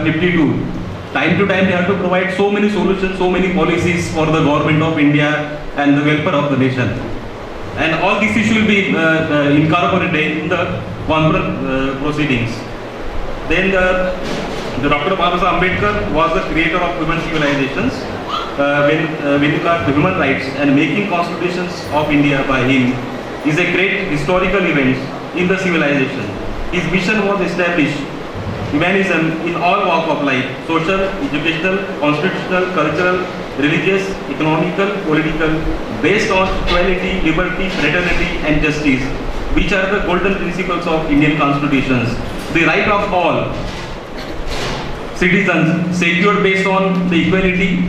1952, time to time they have to provide so many solutions, so many policies for the government of India and the welfare of the nation. And all these issues will be incorporated in the conference proceedings. Then the Dr. Babasaheb Ambedkar was the creator of human civilizations. When you look the human rights and making constitutions of India by him is a great historical event in the civilization. His mission was established humanism in all walks of life: social, educational, constitutional, cultural, religious, economical, political, based on equality, liberty, fraternity and justice, which are the golden principles of Indian constitutions. The right of all citizens secured based on the equality,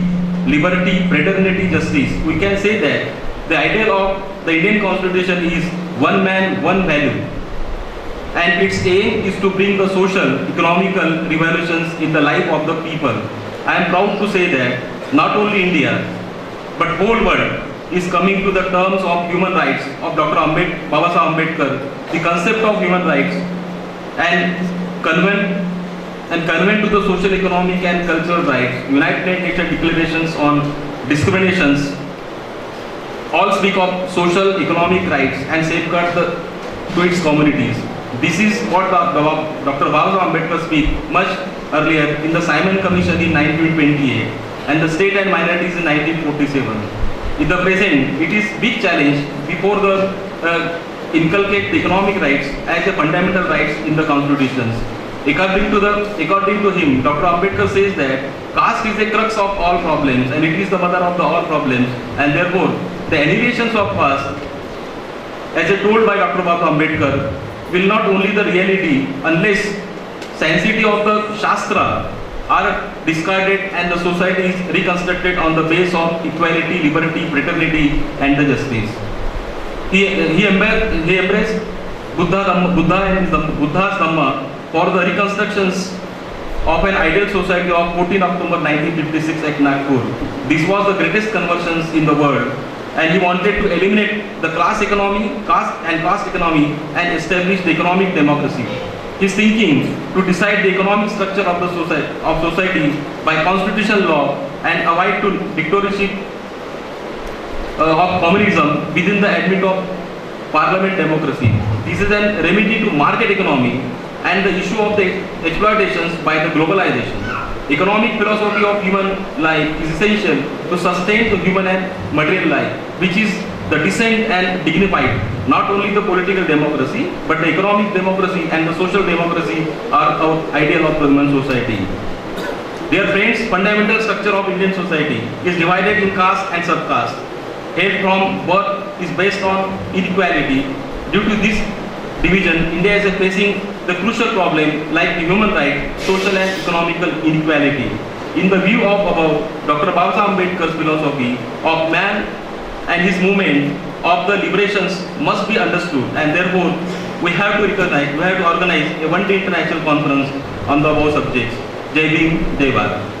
liberty, fraternity, justice. We can say that the ideal of the Indian constitution is one man, one value, and its aim is to bring the social, economical revolutions in the life of the people. I am proud to say that not only India, but whole world is coming to the terms of human rights of Dr. Babasaheb Ambedkar, the concept of human rights, and convent to the social, economic and cultural rights. United Nations declarations on discriminations all speak of social, economic rights and safeguard to its communities. This is what Dr. Babasaheb Ambedkar speak much earlier in the Simon Commission in 1928 and the State and Minorities in 1947. In the present, it is big challenge before the inculcate the economic rights as a fundamental rights in the constitutions. According to him, Dr. Ambedkar says that caste is a crux of all problems and it is the mother of all problems, and therefore the elevations of caste, as told by Dr. Babasaheb Ambedkar, will not only the reality unless sanctity of the Shastra are discarded and the society is reconstructed on the base of equality, liberty, fraternity and the justice. He embraced Buddha and Buddha's Dhamma for the reconstructions of an ideal society of 14 October 1956 at Nagpur. This was the greatest conversions in the world, and he wanted to eliminate the caste economy and establish the economic democracy. His thinking to decide the economic structure of the society by constitutional law and avoid to dictatorship of communism within the ambit of parliament democracy. This is a remedy to market economy and the issue of the exploitations by the globalization. Economic philosophy of human life is essential to sustain the human and material life, which is the decent and dignified. Not only the political democracy, but the economic democracy and the social democracy are our ideal of the human society. Dear friends, fundamental structure of Indian society is divided in caste and subcaste. Health from birth is based on inequality. Due to this division, India is facing the crucial problem like the human right, social and economical inequality. In the view of above, Dr. Babasaheb Ambedkar's philosophy of man and his movement of the liberations must be understood, and therefore we have to organize a one-day international conference on the above subjects. Jai Bhim, Jai Bharat.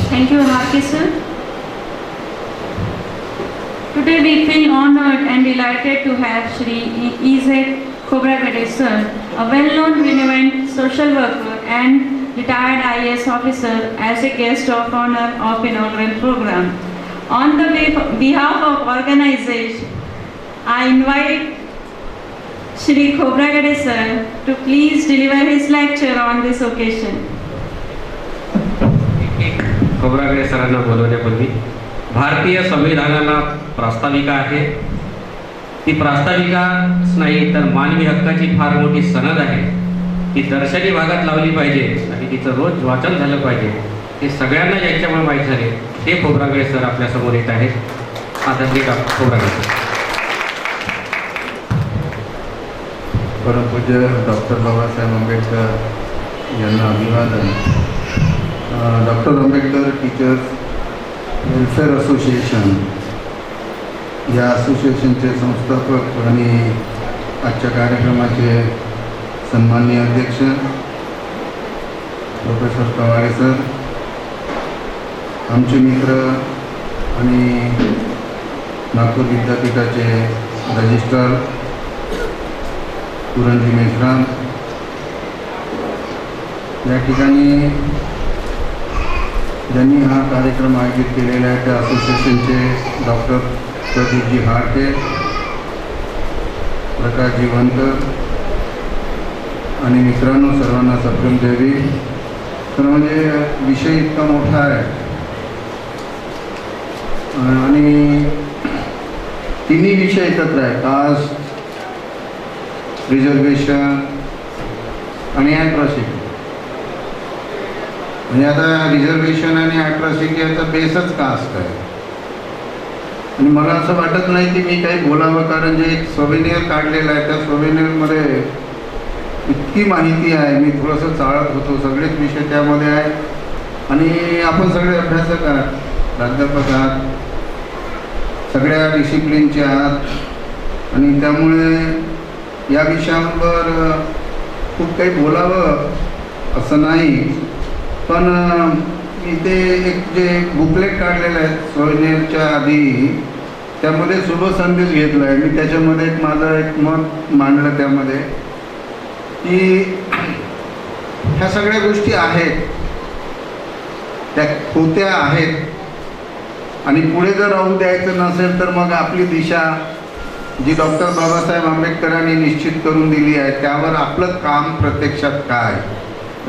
Thank you, Harki sir. Today we feel honored and delighted to have Shri Isaac Khobragade sir, a well-known renowned social worker and retired IAS officer, as a guest of honor of inaugural program. On the behalf of organization, I invite Shri Khobragade sir to please deliver his lecture on this occasion. Khobragade सरांना बोलवण्यापूर्वी भारतीय संविधानाला प्रास्ताविका आहे. ती प्रास्ताविका नाही तर मानवी हक्काची फार मोठी सनद आहे. ती दर्शनी भागात लावली पाहिजे आणि तिचं रोज वाचन झालं पाहिजे. हे सगळ्यांना ज्यांच्यामुळे माहीत झाले ते खोब्रागडे सर आपल्या समोर येत आहेत. आदरणीय खोब्रागडे. परमपूज्य डॉक्टर बाबासाहेब आंबेडकर यांना अभिवादन. Doctor Ambedkar teachers welfare association या असोसिएशनचे संस्थापक आणि आजच्या कार्यक्रमाचे सन्माननीय अध्यक्ष प्रोफेसर कवाडे सर, आमचे मित्र आणि नागपूर विद्यापीठाचे रजिस्ट्रार पुरणजी मेश्राम. या ठिकाणी ज्यांनी हा कार्यक्रम आयोजित केलेला आहे त्या असोसिएशनचे डॉक्टर प्रदीपजी हाडके, प्रकाशजी वंतर आणि मित्रांनो, सर्वांना सप्रेम देवी. तर म्हणजे विषय इतका मोठा आहे आणि तिन्ही विषय एकत्र आहे, कास्ट, रिझर्वेशन आणि ॲट्रॉसिटी. म्हणजे आता रिझर्वेशन आणि ॲट्रॉसिटी याचा बेसच कास्ट आहे. आणि मला असं वाटत नाही की मी काही बोलावं, कारण जे एक सोव्हेनियर काढलेलं आहे त्या सोव्हेनियरमध्ये इतकी माहिती आहे. मी थोडंसं चाळत होतो, सगळेच विषय त्यामध्ये आहे आणि आपण सगळे अभ्यासक आहात, प्राध्यापक आहात, सगळ्या डिसिप्लिनचे आहात आणि त्यामुळे या विषयांवर खूप काही बोलावं असं नाही. पण इथे एक जे बुकलेट काढलेलं आहे सोव्हेनियरच्या आधी, त्यामध्ये शुभ संदेश घेतला आहे. मी त्याच्यामध्ये माझं एक मत मांडलं त्यामध्ये की ह्या सगळ्या गोष्टी आहेत, त्या होत्या आहेत आणि पुढे जर राहू द्यायचं नसेल तर मग आपली दिशा जी डॉक्टर बाबासाहेब आंबेडकरांनी निश्चित करून दिली आहे त्यावर आपलं काम प्रत्यक्षात काय,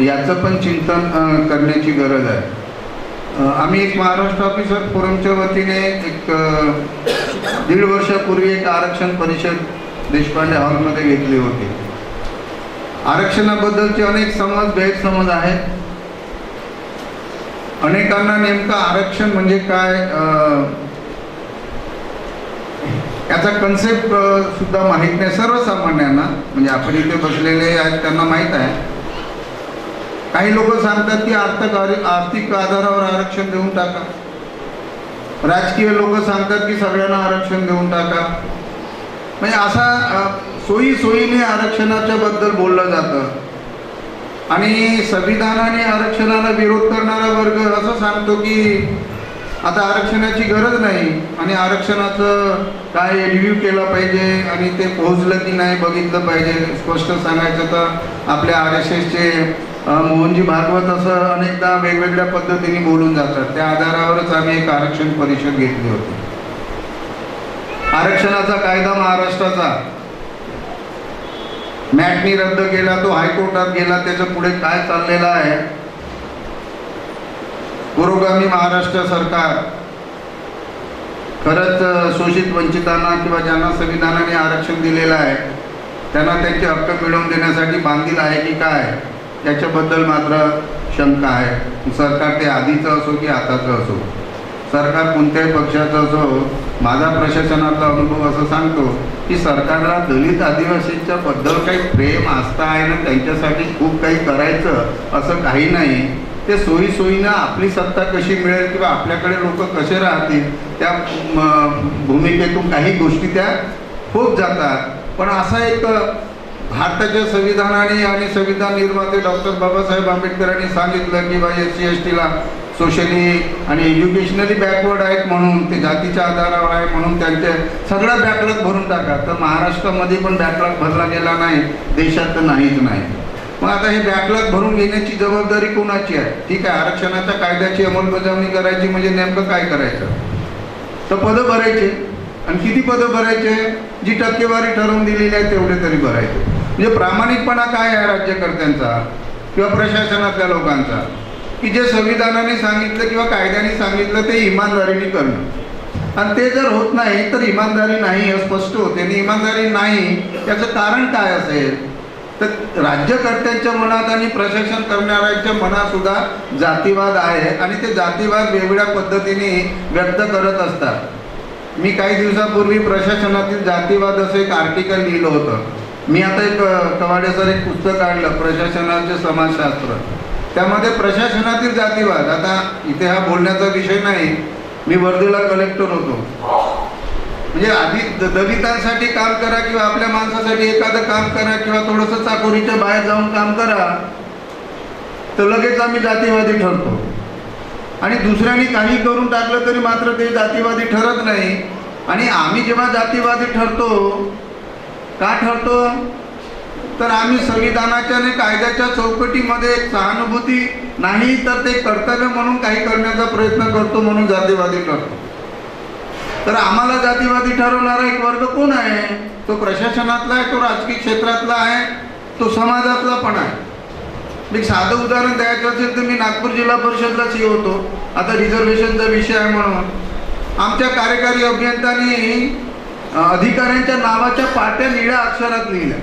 याचं पण चिंतन करण्याची गरज आहे. आम्ही एक महाराष्ट्र ऑफिसर फोरमच्या वतीने एक 1.5 वर्षापूर्वी एक आरक्षण परिषद देशपांडे हॉलमध्ये घेतली होती. आरक्षणाबद्दलचे अनेक गैरसमज आहेत. अनेकांना नेमकं आरक्षण म्हणजे काय याचा कन्सेप्ट सुद्धा माहीत नाही सर्वसामान्यांना. म्हणजे आपण इथे बसलेले आहेत त्यांना माहीत आहे. काही लोक सांगतात की आर्थिक आधारावर आरक्षण देऊन टाका. राजकीय लोक सांगतात की सगळ्यांना आरक्षण देऊन टाका. म्हणजे असा सोयीने आरक्षणाच्या बद्दल बोललं जातं आणि संविधानाने आरक्षणाला विरोध करणारा वर्ग असं सांगतो की आता आरक्षणाची गरज नाही आणि आरक्षणाचं काय रिव्ह्यू केला पाहिजे आणि ते पोहोचलं की नाही बघितलं पाहिजे. स्पष्ट सांगायचं तर आपल्या RSSचे मोहनजी भागवत असं अनेकदा वेगवेगळ्या पद्धतीने बोलून जातात. त्या आधारावरच आम्ही एक आरक्षण परिषद घेतली होती. आरक्षणाचा कायदा महाराष्ट्राचा मॅटनी रद्द केला, तो हायकोर्टात गेला, त्याच्या पुढे काय चाललेलं आहे. पुरोगामी महाराष्ट्र सरकार खरंच शोषित वंचितांना किंवा ज्यांना संविधानाने आरक्षण दिलेलं आहे त्यांना त्यांचे हक्क मिळवून देण्यासाठी बांधील आहे की काय, याच्याबद्दल मात्र शंका आहे. सरकार ते आधीचं असो की आताचं असो, सरकार कोणत्याही पक्षाचं असो, माझा प्रशासनातला अनुभव असं सांगतो की सरकारला दलित आदिवासींच्या बद्दल काही प्रेम आस्था आहे ना, त्यांच्यासाठी खूप काही करायचं असं काही नाही. ते सोयीनं आपली सत्ता कशी मिळेल किंवा आपल्याकडे लोक कसे राहतील त्या भूमिकेतून काही गोष्टी त्या होत जातात. पण असा एक भारताच्या संविधानाने आणि संविधान निर्माते डॉक्टर बाबासाहेब आंबेडकरांनी सांगितलं की बाई SC/STला सोशली आणि एज्युकेशनली बॅकवर्ड आहेत म्हणून, ते जातीच्या आधारावर आहे म्हणून त्यांचे सगळं बॅकलॉग भरून टाका. तर महाराष्ट्रामध्ये पण बॅकलॉग भरला गेला नाही, देशात तर नाहीच नाही. मग आता हे बॅकलॉग भरून घेण्याची जबाबदारी कोणाची आहे? ठीक आहे, आरक्षणाच्या कायद्याची अंमलबजावणी करायची म्हणजे नेमकं काय करायचं? तर पदं भरायचे आणि किती पदं भरायचे? जी टक्केवारी ठरवून दिलेली आहे तेवढे तरी भरायचे. म्हणजे प्रामाणिकपणा काय आहे राज्यकर्त्यांचा किंवा प्रशासनातल्या लोकांचा की जे संविधानाने सांगितलं किंवा कायद्याने सांगितलं ते इमानदारीने करणं. आणि ते जर होत नाही तर इमानदारी नाही हे स्पष्ट होते. आणि इमानदारी नाही त्याचं कारण काय असेल तर राज्यकर्त्यांच्या मनात आणि प्रशासन करणाऱ्यांच्या मनात सुद्धा जातीवाद आहे आणि ते जातीवाद वेगवेगळ्या पद्धतीने व्यक्त करत असतात. मी काही दिवसापूर्वी प्रशासनातील जातीवाद असं एक आर्टिकल लिहिलं होतं. मी आता एक कवाडे सर एक पुस्तक काढलं, प्रशासनाचे समाजशास्त्र. त्यामध्ये प्रशासनातील जातीवाद, आता इथे हा बोलण्याचा विषय नाही, मी वर्धेला कलेक्टर होतो. म्हणजे आधी दलितांसाठी काम करा किंवा आपल्या माणसासाठी एखादं काम करा किंवा थोडंसं चाकोरीच्या बाहेर जाऊन काम करा तर लगेच आम्ही जातीवादी ठरतो. आणि दुसऱ्यांनी काही करून टाकलं तरी मात्र ते जातीवादी ठरत नाही. आणि आम्ही जेव्हा जातीवादी ठरतो का ठरतो? तर आम्ही संविधानाच्या आणि कायद्याच्या चौकटीमध्ये एक सहानुभूती नाही तर ते कर्तव्य म्हणून काही करण्याचा प्रयत्न करतो म्हणून जातीवादी करतो. तर आम्हाला जातीवादी ठरवणारा एक वर्ग कोण आहे? तो प्रशासनातला आहे, तो राजकीय क्षेत्रातला आहे, तो समाजातला पण आहे. एक साधं उदाहरण द्यायचं असेल तर मी नागपूर जिल्हा परिषदला सी होतो. आता रिझर्वेशनचा विषय आहे म्हणून आमच्या कार्यकारी अभियंत्यांनी अधिकाऱ्यांच्या नावाच्या पाट्या निळ्या अक्षरात लिहिल्या.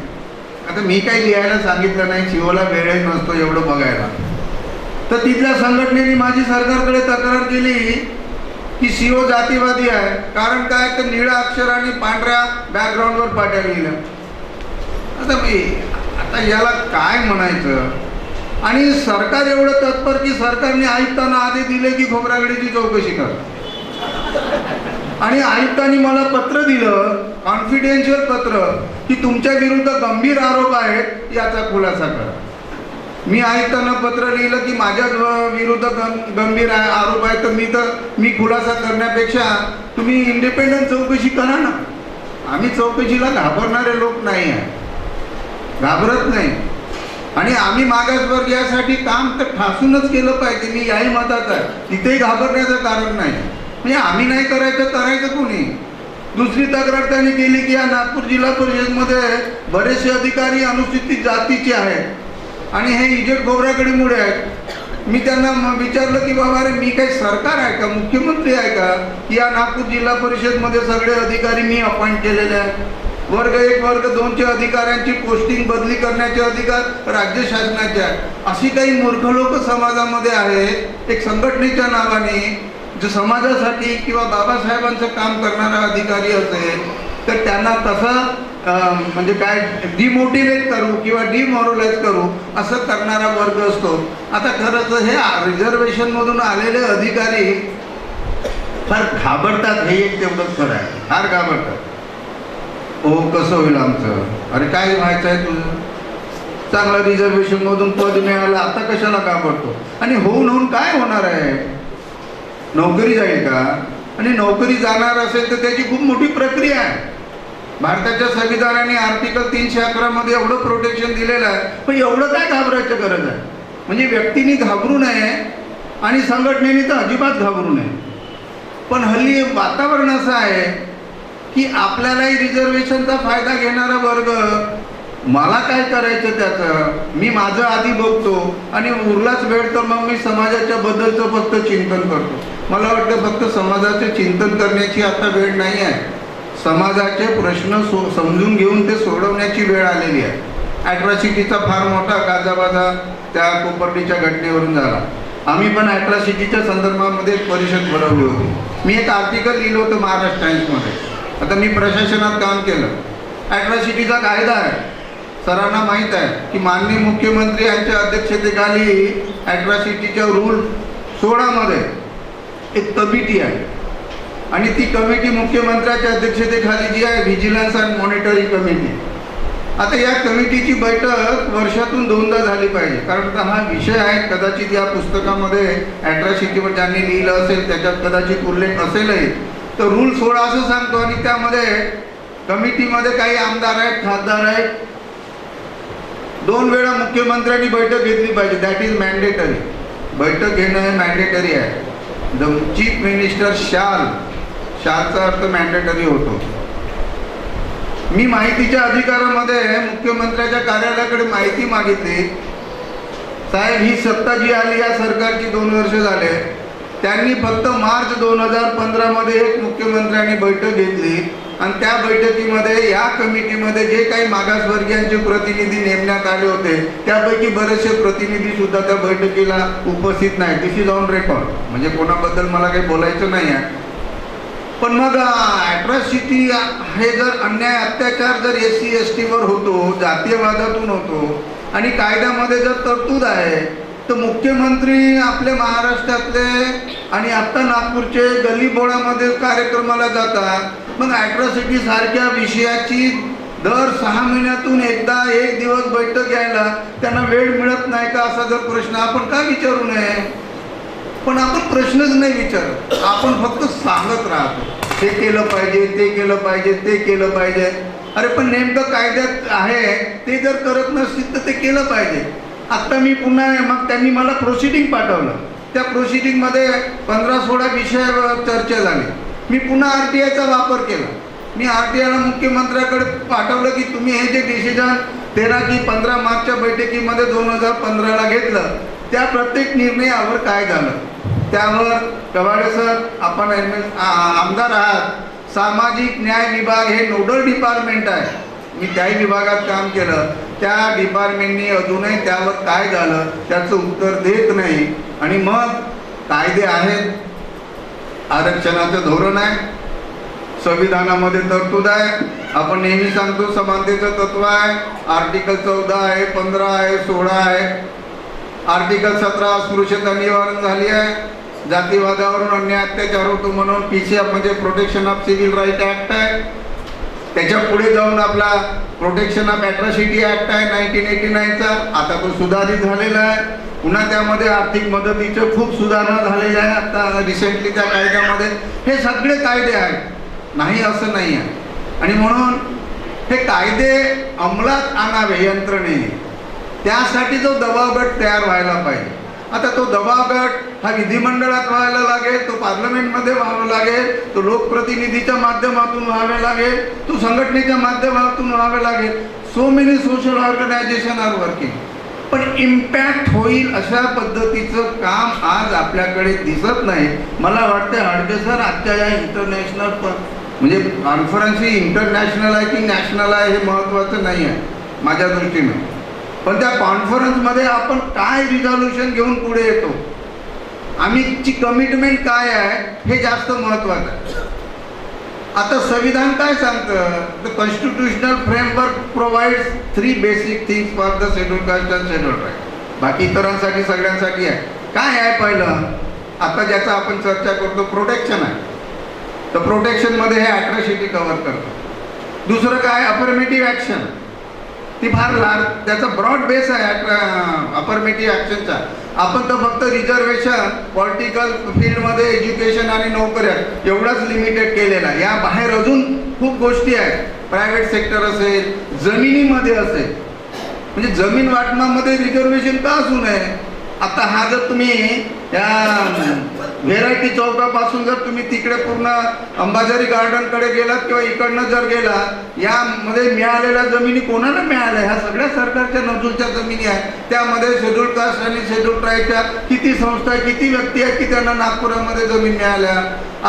आता मी काही लिहायला सांगितलं नाही, सीओला वेळही नसतो एवढं बघायला. तर तिथल्या संघटनेने माझी सरकारकडे तक्रार केली की सीओ जातीवादी आहे. कारण काय तर निळ्या अक्षराने पांढऱ्या बॅकग्राऊंडवर पाट्या लिहिल्या. आता याला काय म्हणायचं? आणि सरकार एवढं तत्पर की सरकारने आयुक्तांना आदेश दिले की खोब्रागडेची चौकशी कर. आणि आयुक्तांनी मला पत्र दिलं, कॉन्फिडेन्शियल पत्र, की तुमच्या विरुद्ध गंभीर आरोप आहेत, याचा खुलासा करा. मी आयुक्तांना पत्र लिहिलं की माझ्या विरुद्ध गंभीर आरोप आहेत, तर मी खुलासा करण्यापेक्षा तुम्ही इंडिपेंडंट चौकशी करा ना. आम्ही चौकशीला घाबरणारे लोक नाही आहे, घाबरत नाही. आणि आम्ही मागासवर्गीयासाठी काम तर ठासूनच केलं पाहिजे, मी याही मतात आहे. तिथेही घाबरण्याचं कारण नाही. म्हणजे आम्ही नाही करायचं कोणी? दुसरी तक्रार त्यांनी केली की या नागपूर जिल्हा परिषदमध्ये बरेचसे अधिकारी अनुसूचित जातीचे आहेत आणि हे इजेड खोब्रागडेमुळे आहेत. मी त्यांना विचारलं की बाबा रे, मी काही सरकार आहे का, मुख्यमंत्री आहे का, की या नागपूर जिल्हा परिषदमध्ये सगळे अधिकारी मी अपॉइंट केलेले आहेत? वर्ग 1 वर्ग 2चे अधिकाऱ्यांची पोस्टिंग बदली करण्याचे अधिकार राज्य शासनाचे आहे. अशी काही मूर्ख लोक समाजामध्ये आहेत. एक संघटनेच्या नावाने जो समाजासाठी किंवा बाबासाहेबांचं काम करणारा अधिकारी असेल तर त्यांना तसं म्हणजे काय डिमोटिवेट करू किंवा डिमॉरलाइज करू असं करणारा वर्ग असतो. आता खरंच हे रिझर्वेशनमधून आलेले अधिकारी फार घाबरतात, हे एक तेवढंच खरं आहे, फार घाबरतात. हो कसं होईल आमचं? अरे काय व्हायचं आहे तुझं? चांगलं रिझर्वेशनमधून पद मिळालं, आता कशाला घाबरतो? आणि होऊन काय होणार आहे? नोकरी जाईल का? आणि नोकरी जाणार असेल तर त्याची खूप मोठी प्रक्रिया आहे. भारताच्या संविधानाने आर्टिकल 311 मध्ये एवढं प्रोटेक्शन दिलेलं आहे, पण एवढं काय घाबरायची गरज आहे? म्हणजे व्यक्तीने घाबरू नये आणि संघटनेने तर अजिबात घाबरू नये. पण हल्ली वातावरण असं आहे की आपल्यालाही रिझर्वेशनचा फायदा घेणारा वर्ग, मला काय करायचं त्याचं, मी माझं आधी बघतो आणि उरलाच वेळ तर मग मी समाजाच्या बद्दलचं फक्त चिंतन करतो. मला वाटतं फक्त समाजाचे चिंतन करण्याची आता वेळ नाही आहे. समाजाचे प्रश्न समजून घेऊन ते सोडवण्याची वेळ आलेली आहे. ॲट्रॉसिटीचा फार मोठा गाजावाजा त्या कोपर्डीच्या घटनेवरून झाला. आम्ही पण ॲट्रॉसिटीच्या संदर्भामध्ये एक परिषद भरवली होती. मी एक आर्टिकल लिहिलं होतं महाराष्ट्र टाइम्समध्ये. आता मी प्रशासनात काम केलं. ॲट्रॉसिटीचा कायदा आहे, सरांना माहीत आहे की माननीय मुख्यमंत्री यांच्या अध्यक्षतेखाली ॲट्रॉसिटीच्या रूल 16 मध्ये एक कमिटी आहे आणि ती कमिटी मुख्यमंत्र्याच्या अध्यक्षतेखाली जी आहे, व्हिजिलन्स अँड मॉनिटरिंग कमिटी. आता या कमिटीची बैठक वर्षातून 2दा झाली पाहिजे, कारण हा विषय आहे. कदाचित या पुस्तकामध्ये ॲट्रॉसिटीवर ज्यांनी लिहिलं असेल त्याच्यात कदाचित उल्लेख असेलही. तर रूल 16 असं सांगतो आणि त्यामध्ये कमिटीमध्ये काही आमदार आहेत, खासदार आहेत. 2 वेळा मुख्यमंत्र्यांनी बैठक घेतली पाहिजे. That is mandatory. बैठक घेणं हे मॅन्डेटरी आहे. द चीफ मिनिस्टर शालचा अर्थ मॅन्डेटरी होतो. मी माहितीच्या अधिकारामध्ये मुख्यमंत्र्याच्या कार्यालयाकडे माहिती मागितली. साहेब, ही सत्ता जी आली या सरकारची 2 वर्ष झाले, त्यांनी फक्त मार्च 2015 मध्ये एक मुख्यमंत्र्यांनी बैठक घेतली आणि त्या बैठकीमध्ये या कमिटीमध्ये जे काही मागासवर्गीयांचे प्रतिनिधी नेमण्यात आले होते त्यापैकी बरेचसे प्रतिनिधी सुद्धा त्या बैठकीला उपस्थित नाही. दिस इज ऑन रेकॉर्ड. म्हणजे कोणाबद्दल मला काही बोलायचं नाही आहे. पण मग ॲट्रॉसिटी हे जर अन्याय अत्याचार जर SC ST वर होतो, जातीयवादातून होतो आणि कायद्यामध्ये जर तरतूद आहे, तर मुख्यमंत्री आपल्या महाराष्ट्रातले आणि आत्ता नागपूरचे गल्लीबोळामध्ये कार्यक्रमाला जातात. मग ॲट्रॉसिटी सारख्या विषयाची दर 6 महिन्यातून एकदा 1 दिवस बैठक घ्यायला त्यांना वेळ मिळत नाही का, असा जर प्रश्न आपण का विचारू नये? पण आपण प्रश्नच नाही विचारत. आपण फक्त सांगत राहतो, हे केलं पाहिजे, ते केलं पाहिजे, ते केलं पाहिजे. अरे पण नेमकं कायद्यात आहे ते जर करत नसतील तर ते केलं पाहिजे. आत्ता मी पुन्हा मग त्यांनी मला प्रोसिडिंग पाठवलं. त्या प्रोसिडिंगमध्ये 15-16 विषयावर चर्चा झाली. मी पुन्हा RTIचा वापर केला. मी RTIला मुख्यमंत्र्याकडे पाठवलं की तुम्ही हे जे डिसिजन 13 की 15 मार्चच्या बैठकीमध्ये 2015ला घेतलं त्या प्रत्येक निर्णयावर काय झालं. त्यावर कवाडे सर आपण आमदार आहात, सामाजिक न्याय विभाग हे नोडल डिपार्टमेंट आहे. मी त्याही विभागात काम केलं. त्या डिपार्टमेंटनी अजूनही त्यावर काय झालं त्याचं उत्तर देत नाही. आणि मग कायदे आहेत, आरक्षणाचं धोरण आहे, संविधानामध्ये तरतूद आहे. आपण नेहमी सांगतो समानतेचं तत्व आहे. आर्टिकल 14 आहे, 15 आहे, 16 आहे. आर्टिकल 17 अस्पृश्यता निवारण झाली आहे. जातीवादावरून अन्याय अत्याचार होतो म्हणून PCF म्हणजे protection of civil right act आहे. त्याच्या पुढे जाऊन आपला प्रोटेक्शन ऑफ ॲट्रॉसिटी ॲक्ट आहे 1989चा. आता तो सुधारित झालेला आहे. पुन्हा त्यामध्ये आर्थिक मदतीचं खूप सुधारणा झालेल्या आहे आता रिसेंटली त्या कायद्यामध्ये. हे सगळे कायदे आहेत, नाही असं नाही आहे. आणि म्हणून हे कायदे अंमलात आणावे यंत्रणेने, त्यासाठी जो दबाव गट तयार व्हायला पाहिजे. आता तो दबाव गट हा विधिमंडळात व्हायला लागेल, तो पार्लमेंटमध्ये व्हावा लागेल, तो लोकप्रतिनिधीच्या माध्यमातून व्हावे लागेल, तो संघटनेच्या माध्यमातून व्हावे लागेल. So many social organization are working. पण इम्पॅक्ट होईल अशा पद्धतीचं काम आज आपल्याकडे दिसत नाही. मला वाटतं हडके सर आजच्या या इंटरनॅशनल म्हणजे कॉन्फरन्स ही इंटरनॅशनल आहे की नॅशनल आहे हे महत्त्वाचं नाही आहे माझ्या दृष्टीनं. पण त्या कॉन्फरन्समध्ये आपण काय रिझॉल्युशन घेऊन पुढे येतो, आम्हीची कमिटमेंट काय आहे हे जास्त महत्त्वाचं आहे. आता संविधान काय सांगतं, the constitutional framework provides 3 basic things for the schedule caste and schedule tribe. बाकी इतरांसाठी सगळ्यांसाठी आहे. काय आहे पहिलं, आता ज्याचा आपण चर्चा करतो प्रोटेक्शन आहे. तर प्रोटेक्शनमध्ये हे ॲट्रॉसिटी कव्हर करतं. दुसरं काय, अफर्मेटिव्ह ॲक्शन. ती फार त्याचा ब्रॉड बेस आहे अफर्मेटिव्ह ॲक्शनचा. आपण तर फक्त रिझर्वेशन पॉलिटिकल फील्डमध्ये एज्युकेशन आणि नोकऱ्या एवढाच लिमिटेड केलेला आहे. या बाहेर अजून खूप गोष्टी आहेत. प्रायव्हेट सेक्टर असेल, जमिनीमध्ये असेल, म्हणजे जमीन वाटपामध्ये रिझर्वेशन का असू नये. आता हा जर तुम्ही या व्हेरायटी चौकापासून जर तुम्ही तिकडे पूर्ण अंबाझरी गार्डनकडे गेलात किंवा इकडनं जर गेला, यामध्ये मिळालेल्या जमिनी कोणाला मिळाल्या, ह्या सगळ्या सरकारच्या नजूलच्या जमिनी आहेत. त्यामध्ये शेड्यूल कास्ट आणि शेड्यूल ट्राईबच्या किती संस्था, किती व्यक्ती आहेत की त्यांना नागपुरामध्ये जमीन मिळाल्या.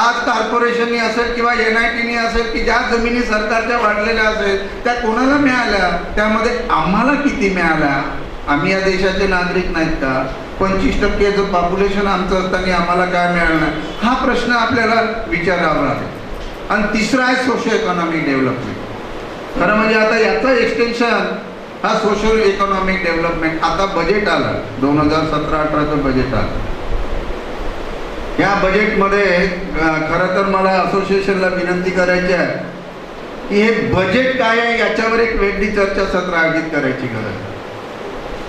आज कॉर्पोरेशननी असेल किंवा NITनी असेल की ज्या जमिनी सरकारच्या वाढलेल्या असेल त्या कोणाला मिळाल्या, त्यामध्ये आम्हाला किती मिळाल्या. आम्ही या देशाचे नागरिक नाहीत का? 25% पॉप्युलेशन आमचं असताना आम्हाला काय मिळणार, हा प्रश्न आपल्याला विचारावा लागेल. आणि तिसरा आहे सोशो इकॉनॉमिक डेव्हलपमेंट. खरं म्हणजे आता याचं एक्सटेन्शन हा सोशल इकॉनॉमिक डेव्हलपमेंट. आता बजेट आलं 2017-18चं बजेट आलं. या बजेटमध्ये खरं तर मला असोसिएशनला विनंती करायची आहे की हे बजेट काय आहे याच्यावर एक वेगळी चर्चासत्र आयोजित करायची गरज आहे.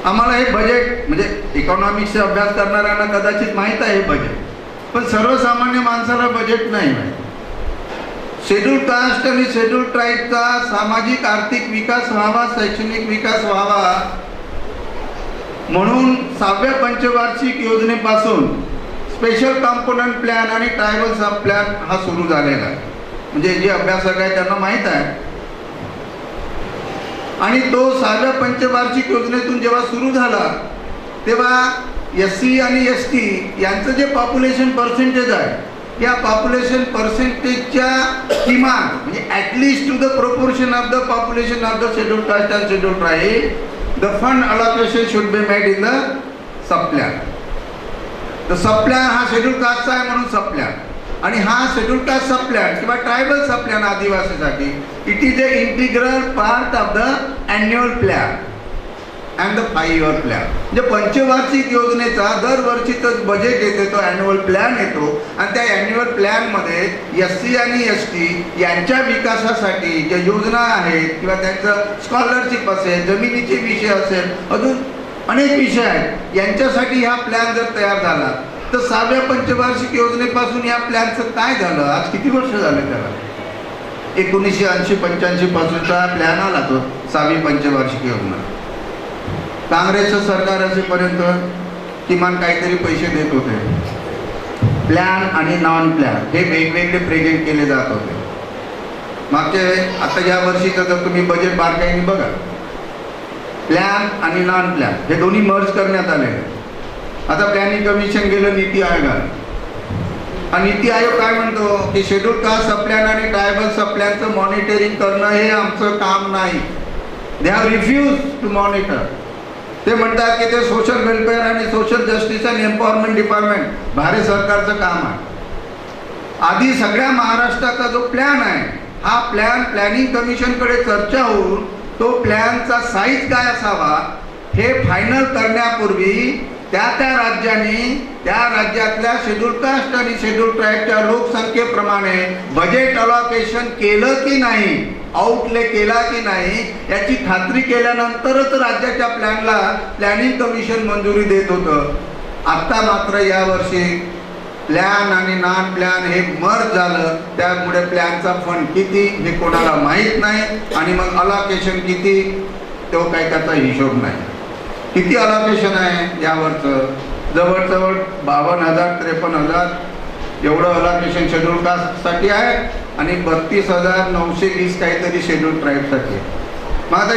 आम्हाला हे बजेट म्हणजे इकॉनॉमिक्सचा अभ्यास करणाऱ्यांना कदाचित माहीत आहे हे बजेट, पण सर्वसामान्य माणसाला बजेट नाही माहीत. शेड्यूल कास्ट आणि शेड्यूल ट्राईबचा सामाजिक आर्थिक विकास व्हावा, शैक्षणिक विकास व्हावा म्हणून 6व्या पंचवार्षिक योजनेपासून स्पेशल कॉम्पोनंट प्लॅन आणि ट्रायबल सब प्लॅन हा सुरू झालेला आहे. म्हणजे जे अभ्यासक आहे त्यांना माहीत आहे. आणि तो 6व्या पंचवार्षिक योजनेतून जेव्हा सुरू झाला तेव्हा SC आणि ST यांचं जे पॉप्युलेशन पर्सेंटेज आहे, या पॉप्युलेशन पर्सेंटेजच्या किमान म्हणजे at least to the proportion of the population of the schedule caste and schedule tribe the fund allocation should be made in the sub plan. तर सब प्लॅन हा शेड्यूल कास्टचा आहे म्हणून सब प्लॅन, आणि हा शेड्यूल कास्ट सब प्लॅन किंवा tribal sub plan आदिवासीसाठी it is a integral part of the annual plan and the 5 year plan. म्हणजे पंचवार्षिक योजनेचा दरवर्षीचं बजेट येते, तो ॲन्युअल प्लॅन येतो. आणि त्या ॲन्युअल प्लॅनमध्ये SC आणि ST यांच्या विकासासाठी ज्या योजना आहेत किंवा त्यांचं स्कॉलरशिप असेल, जमिनीचे विषय असेल, अजून अनेक विषय आहेत, यांच्यासाठी हा प्लॅन जर तयार झाला तर 6व्या पंचवार्षिक योजनेपासून या प्लॅनचं काय झालं, आज किती वर्ष झाले त्याला. 1980-85 पासूनचा प्लॅन आला तो 6वी पंचवार्षिक योजना. काँग्रेसचं सरकार असेपर्यंत किमान काहीतरी पैसे देत होते. प्लॅन आणि नॉन प्लॅन हे वेगवेगळे प्रेझेंट केले जात होते. मागच्या आता या वर्षीचं जर तुम्ही बजेट बारकाईने बघा, प्लॅन आणि नॉन प्लॅन हे दोन्ही मर्ज करण्यात आले. आता प्लॅनिंग कमिशन गेलं नीती आयोगात, आणि नीती आयोग काय म्हणतो की शेड्यूल कास्ट सबप्लॅन आणि ट्रायबल सबप्लॅनचं मॉनिटरिंग करणं हे आमचं काम नाही. They have refuse to monitor. ते म्हणतात की ते सोशल वेलफेअर आणि social justice and empowerment department भारत सरकारचं काम आहे. आधी सगळ्या महाराष्ट्राचा जो प्लॅन आहे हा प्लॅन प्लॅनिंग कमिशनकडे चर्चा होऊन तो प्लॅनचा साईज काय असावा हे फायनल करण्यापूर्वी त्या राज्याने त्या राज्यातल्या शेड्यूल कास्ट आणि शेड्यूल ट्राईबच्या लोकसंख्येप्रमाणे बजेट अलॉकेशन केलं की नाही, आउटले केला की नाही याची खात्री केल्यानंतरच राज्याच्या प्लॅनला प्लॅनिंग कमिशन मंजुरी देत होतं. आता मात्र यावर्षी प्लॅन आणि नॉन प्लॅन हे मर्ज झालं, त्यामुळे प्लॅनचा फंड किती हे कोणाला माहीत नाही, आणि मग अलॉकेशन किती तो काही त्याचा हिशोब नाही. किती अलॉकेशन आहे यावरचं? जवळजवळ 52,000-53,000 एवढं अलॉकेशन शेड्यूल कास्टसाठी आहे आणि 32,920 काहीतरी शेड्यूल ट्राईबसाठी. मग आता